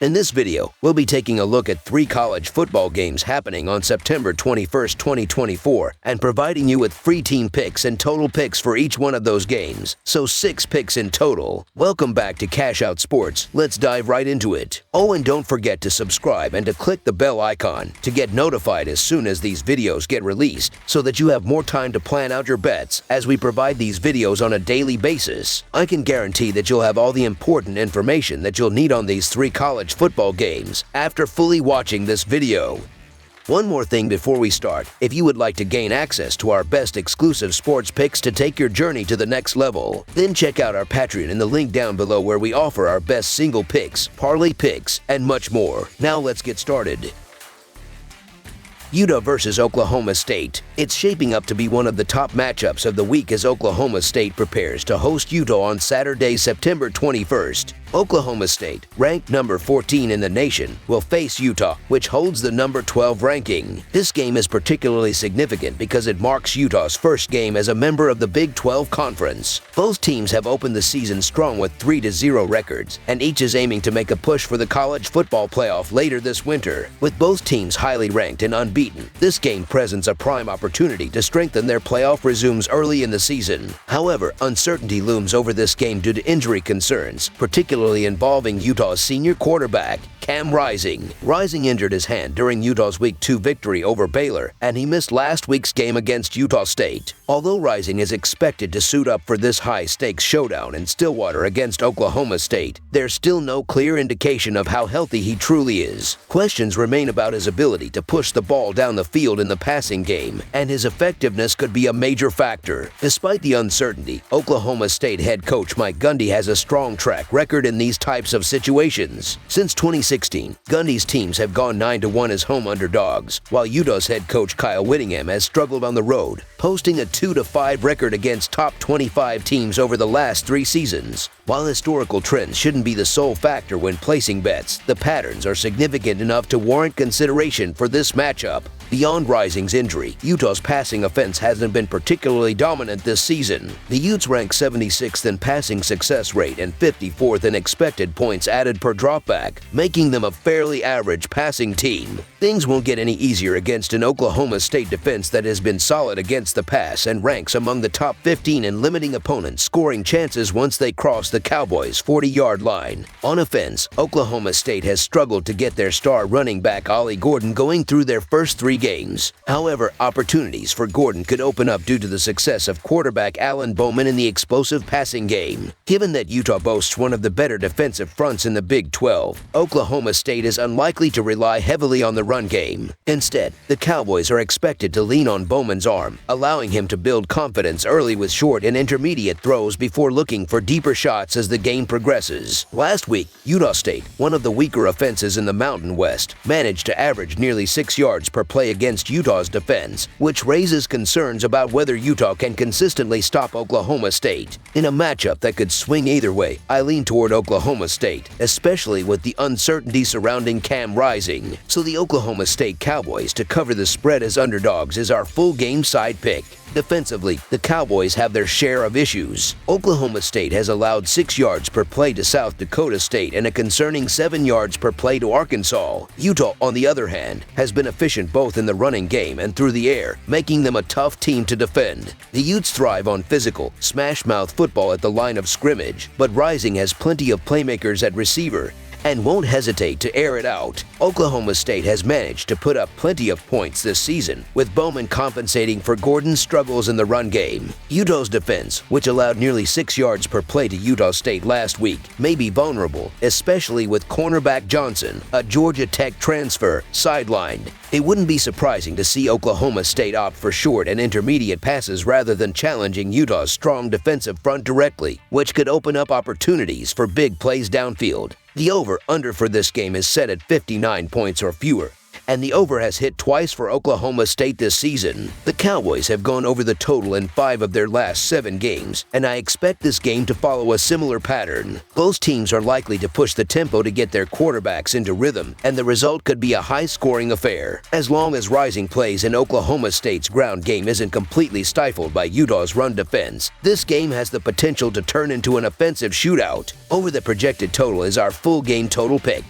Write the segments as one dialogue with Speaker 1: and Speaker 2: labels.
Speaker 1: In this video, we'll be taking a look at 3 college football games happening on September 21st, 2024, and providing you with free team picks and total picks for each one of those games, so 6 picks in total. Welcome back to Cash Out Sports. Let's dive right into it. Oh, and don't forget to subscribe and to click the bell icon to get notified as soon as these videos get released, so that you have more time to plan out your bets as we provide these videos on a daily basis. I can guarantee that you'll have all the important information that you'll need on these 3 college football games after fully watching this video. One more thing before we start: if you would like to gain access to our best exclusive sports picks to take your journey to the next level, then check out our Patreon in the link down below, where we offer our best single picks, parlay picks, and much more. Now let's get started. Utah versus Oklahoma State. It's shaping up to be one of the top matchups of the week as Oklahoma State prepares to host Utah on Saturday, September 21st. Oklahoma State, ranked number 14 in the nation, will face Utah, which holds the number 12 ranking. This game is particularly significant because it marks Utah's first game as a member of the Big 12 Conference. Both teams have opened the season strong with 3-0 records, and each is aiming to make a push for the college football playoff later this winter. With both teams highly ranked and unbeaten, this game presents a prime opportunity to strengthen their playoff resumes early in the season. However, uncertainty looms over this game due to injury concerns, particularly involving Utah's senior quarterback, Cam Rising. Rising injured his hand during Utah's Week 2 victory over Baylor, and he missed last week's game against Utah State. Although Rising is expected to suit up for this high-stakes showdown in Stillwater against Oklahoma State, there's still no clear indication of how healthy he truly is. Questions remain about his ability to push the ball down the field in the passing game, and his effectiveness could be a major factor. Despite the uncertainty, Oklahoma State head coach Mike Gundy has a strong track record in these types of situations. Since 2016, Gundy's teams have gone 9-1 as home underdogs, while Utah's head coach Kyle Whittingham has struggled on the road, posting a 2-5 record against top 25 teams over the last 3 seasons. While historical trends shouldn't be the sole factor when placing bets, the patterns are significant enough to warrant consideration for this matchup. Beyond Rising's injury, Utah's passing offense hasn't been particularly dominant this season. The Utes rank 76th in passing success rate and 54th in expected points added per dropback, making them a fairly average passing team. Things won't get any easier against an Oklahoma State defense that has been solid against the pass and ranks among the top 15 in limiting opponents' scoring chances once they cross the Cowboys' 40-yard line. On offense, Oklahoma State has struggled to get their star running back Ollie Gordon going through their first 3 games. However, opportunities for Gordon could open up due to the success of quarterback Alan Bowman in the explosive passing game. Given that Utah boasts one of the better defensive fronts in the Big 12, Oklahoma State is unlikely to rely heavily on the run game. Instead, the Cowboys are expected to lean on Bowman's arm, allowing him to build confidence early with short and intermediate throws before looking for deeper shots as the game progresses. Last week, Utah State, one of the weaker offenses in the Mountain West, managed to average nearly 6 yards per play against Utah's defense, which raises concerns about whether Utah can consistently stop Oklahoma State. In a matchup that could swing either way, I lean toward Oklahoma State, especially with the uncertainty surrounding Cam Rising. So the Oklahoma State Cowboys to cover the spread as underdogs is our full game side pick. Defensively, the Cowboys have their share of issues. Oklahoma State has allowed 6 yards per play to South Dakota State and a concerning 7 yards per play to Arkansas. Utah, on the other hand, has been efficient both in the running game and through the air, making them a tough team to defend. The Utes thrive on physical, smash-mouth football at the line of scrimmage, but Rising has plenty of playmakers at receiver and won't hesitate to air it out. Oklahoma State has managed to put up plenty of points this season, with Bowman compensating for Gordon's struggles in the run game. Utah's defense, which allowed nearly 6 yards per play to Utah State last week, may be vulnerable, especially with cornerback Johnson, a Georgia Tech transfer, sidelined. It wouldn't be surprising to see Oklahoma State opt for short and intermediate passes rather than challenging Utah's strong defensive front directly, which could open up opportunities for big plays downfield. The over-under for this game is set at 59 points or fewer, and the over has hit twice for Oklahoma State this season. The Cowboys have gone over the total in 5 of their last 7 games, and I expect this game to follow a similar pattern. Both teams are likely to push the tempo to get their quarterbacks into rhythm, and the result could be a high-scoring affair. As long as Rising plays and Oklahoma State's ground game isn't completely stifled by Utah's run defense, this game has the potential to turn into an offensive shootout. Over the projected total is our full game total pick.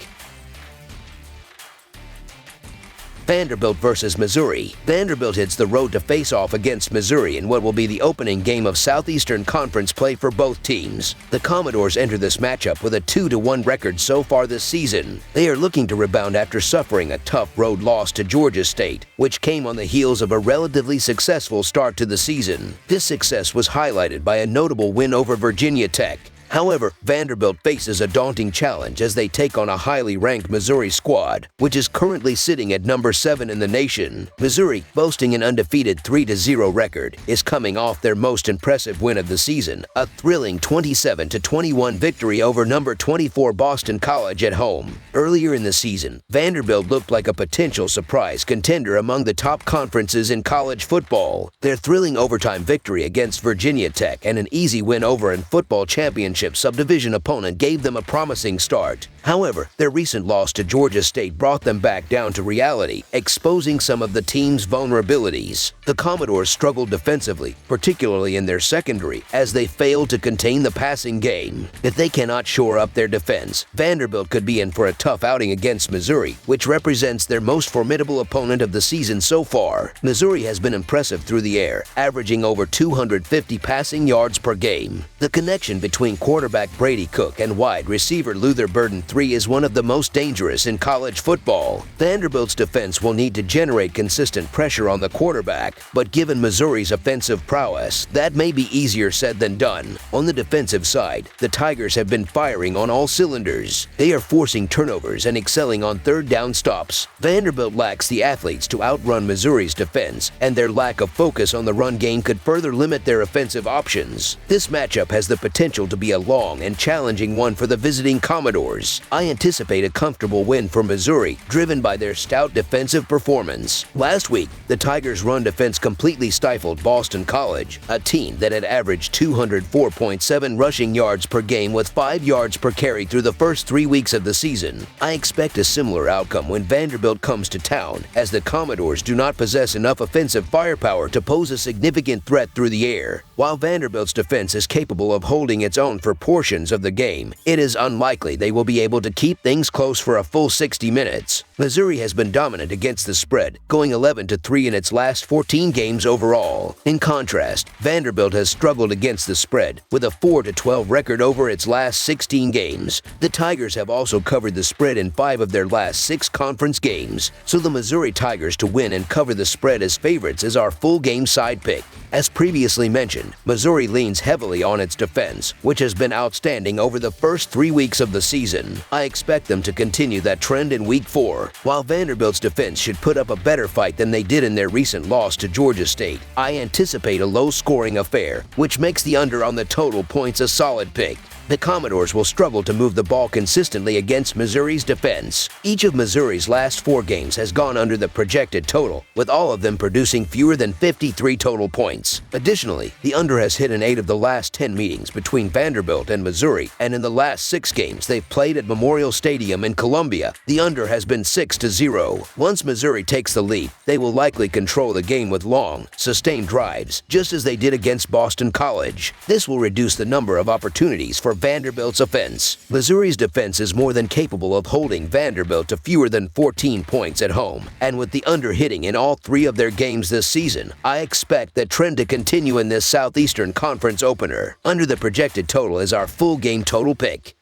Speaker 1: Vanderbilt versus Missouri. Vanderbilt hits the road to face off against Missouri in what will be the opening game of Southeastern Conference play for both teams. The Commodores enter this matchup with a 2-1 record so far this season. They are looking to rebound after suffering a tough road loss to Georgia State, which came on the heels of a relatively successful start to the season. This success was highlighted by a notable win over Virginia Tech. However, Vanderbilt faces a daunting challenge as they take on a highly ranked Missouri squad, which is currently sitting at number 7 in the nation. Missouri, boasting an undefeated 3-0 record, is coming off their most impressive win of the season, a thrilling 27-21 victory over number 24 Boston College at home. Earlier in the season, Vanderbilt looked like a potential surprise contender among the top conferences in college football. Their thrilling overtime victory against Virginia Tech and an easy win over a football championship subdivision opponent gave them a promising start. However, their recent loss to Georgia State brought them back down to reality, exposing some of the team's vulnerabilities. The Commodores struggled defensively, particularly in their secondary, as they failed to contain the passing game. If they cannot shore up their defense, Vanderbilt could be in for a tough outing against Missouri, which represents their most formidable opponent of the season so far. Missouri has been impressive through the air, averaging over 250 passing yards per game. The connection between quarterback Brady Cook and wide receiver Luther Burden III is one of the most dangerous in college football. Vanderbilt's defense will need to generate consistent pressure on the quarterback, but given Missouri's offensive prowess, that may be easier said than done. On the defensive side, the Tigers have been firing on all cylinders. They are forcing turnovers and excelling on third down stops. Vanderbilt lacks the athletes to outrun Missouri's defense, and their lack of focus on the run game could further limit their offensive options. This matchup has the potential to be a long and challenging one for the visiting Commodores. I anticipate a comfortable win for Missouri, driven by their stout defensive performance. Last week, the Tigers' run defense completely stifled Boston College, a team that had averaged 204.7 rushing yards per game with 5 yards per carry through the first 3 weeks of the season. I expect a similar outcome when Vanderbilt comes to town, as the Commodores do not possess enough offensive firepower to pose a significant threat through the air. While Vanderbilt's defense is capable of holding its own for portions of the game, it is unlikely they will be able to keep things close for a full 60 minutes. Missouri has been dominant against the spread, going 11-3 in its last 14 games overall. In contrast, Vanderbilt has struggled against the spread, with a 4-12 record over its last 16 games. The Tigers have also covered the spread in 5 of their last 6 conference games, so the Missouri Tigers to win and cover the spread as favorites is our full game side pick. As previously mentioned, Missouri leans heavily on its defense, which has been outstanding over the first 3 weeks of the season. I expect them to continue that trend in Week 4. While Vanderbilt's defense should put up a better fight than they did in their recent loss to Georgia State, I anticipate a low-scoring affair, which makes the under on the total points a solid pick. The Commodores will struggle to move the ball consistently against Missouri's defense. Each of Missouri's last 4 games has gone under the projected total, with all of them producing fewer than 53 total points. Additionally, the under has hit in 8 of the last 10 meetings between Vanderbilt and Missouri, and in the last 6 games they've played at Memorial Stadium in Columbia, the under has been 6-0. Once Missouri takes the lead, they will likely control the game with long, sustained drives, just as they did against Boston College. This will reduce the number of opportunities for Vanderbilt's offense. Missouri's defense is more than capable of holding Vanderbilt to fewer than 14 points at home, and with the under hitting in all 3 of their games this season, I expect that trend to continue in this Southeastern Conference opener. Under the projected total is our full game total pick.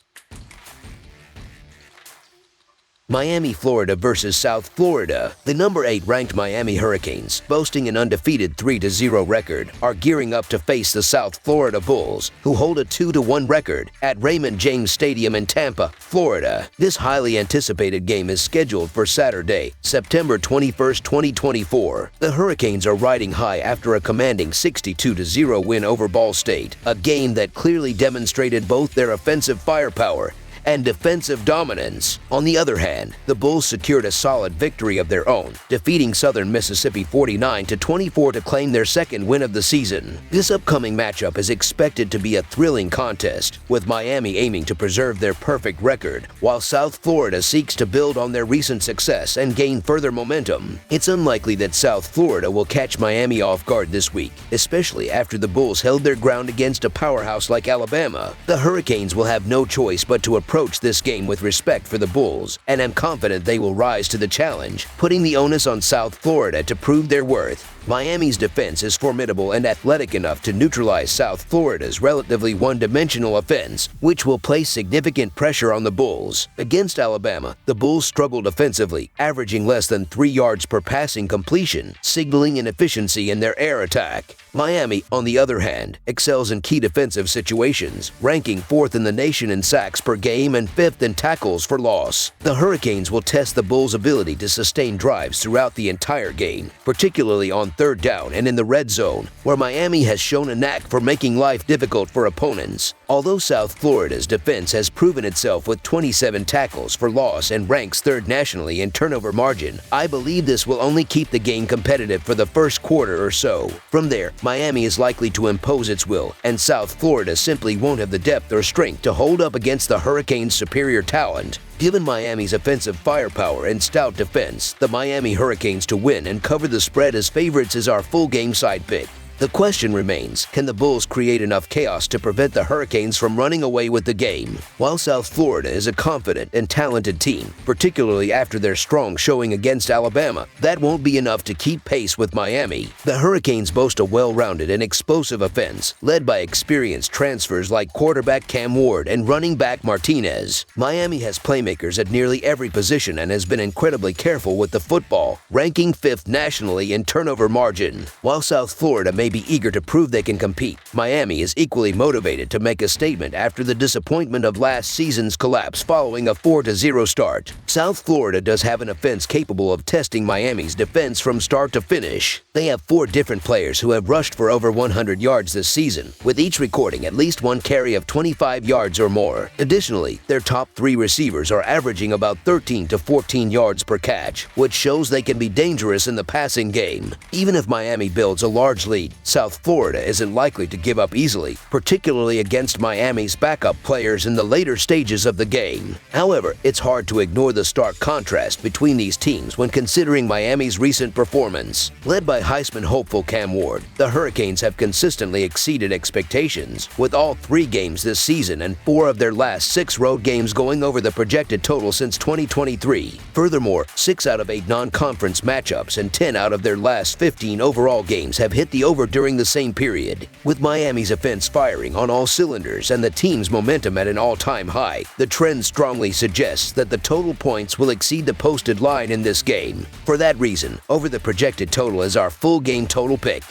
Speaker 1: Miami, Florida versus South Florida. The number 8 ranked Miami Hurricanes, boasting an undefeated 3-0 record, are gearing up to face the South Florida Bulls, who hold a 2-1 record at Raymond James Stadium in Tampa, Florida. This highly anticipated game is scheduled for Saturday, September 21, 2024. The Hurricanes are riding high after a commanding 62-0 win over Ball State, a game that clearly demonstrated both their offensive firepower and defensive dominance. On the other hand, the Bulls secured a solid victory of their own, defeating Southern Mississippi 49-24 to claim their second win of the season. This upcoming matchup is expected to be a thrilling contest, with Miami aiming to preserve their perfect record, while South Florida seeks to build on their recent success and gain further momentum. It's unlikely that South Florida will catch Miami off guard this week, especially after the Bulls held their ground against a powerhouse like Alabama. The Hurricanes will have no choice but to approach approach this game with respect for the Bulls and am confident they will rise to the challenge, putting the onus on South Florida to prove their worth. Miami's defense is formidable and athletic enough to neutralize South Florida's relatively one-dimensional offense, which will place significant pressure on the Bulls. Against Alabama, the Bulls struggled offensively, averaging less than 3 yards per passing completion, signaling inefficiency in their air attack. Miami, on the other hand, excels in key defensive situations, ranking 4th in the nation in sacks per game and 5th in tackles for loss. The Hurricanes will test the Bulls' ability to sustain drives throughout the entire game, particularly on 3rd down and in the red zone, where Miami has shown a knack for making life difficult for opponents. Although South Florida's defense has proven itself with 27 tackles for loss and ranks 3rd nationally in turnover margin, I believe this will only keep the game competitive for the first quarter or so. From there, Miami is likely to impose its will, and South Florida simply won't have the depth or strength to hold up against the Hurricanes' superior talent. Given Miami's offensive firepower and stout defense, the Miami Hurricanes to win and cover the spread as favorites is our full game side pick. The question remains, can the Bulls create enough chaos to prevent the Hurricanes from running away with the game? While South Florida is a confident and talented team, particularly after their strong showing against Alabama, that won't be enough to keep pace with Miami. The Hurricanes boast a well-rounded and explosive offense, led by experienced transfers like quarterback Cam Ward and running back Martinez. Miami has playmakers at nearly every position and has been incredibly careful with the football, ranking 5th nationally in turnover margin. While South Florida may be eager to prove they can compete, Miami is equally motivated to make a statement after the disappointment of last season's collapse following a 4-0 start. South Florida does have an offense capable of testing Miami's defense from start to finish. They have 4 different players who have rushed for over 100 yards this season, with each recording at least 1 carry of 25 yards or more. Additionally, their top 3 receivers are averaging about 13 to 14 yards per catch, which shows they can be dangerous in the passing game. Even if Miami builds a large lead, South Florida isn't likely to give up easily, particularly against Miami's backup players in the later stages of the game. However, it's hard to ignore the stark contrast between these teams when considering Miami's recent performance. Led by Heisman hopeful Cam Ward, the Hurricanes have consistently exceeded expectations, with all 3 games this season and 4 of their last 6 road games going over the projected total since 2023. Furthermore, 6 out of 8 non-conference matchups and 10 out of their last 15 overall games have hit the over during the same period. With Miami's offense firing on all cylinders and the team's momentum at an all-time high, the trend strongly suggests that the total points will exceed the posted line in this game. For that reason, over the projected total is our full game total pick.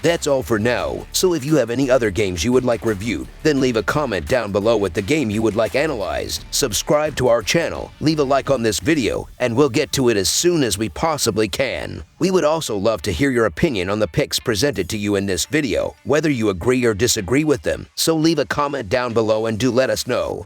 Speaker 1: That's all for now, so if you have any other games you would like reviewed, then leave a comment down below with the game you would like analyzed, subscribe to our channel, leave a like on this video, and we'll get to it as soon as we possibly can. We would also love to hear your opinion on the picks presented to you in this video, whether you agree or disagree with them, so leave a comment down below and do let us know.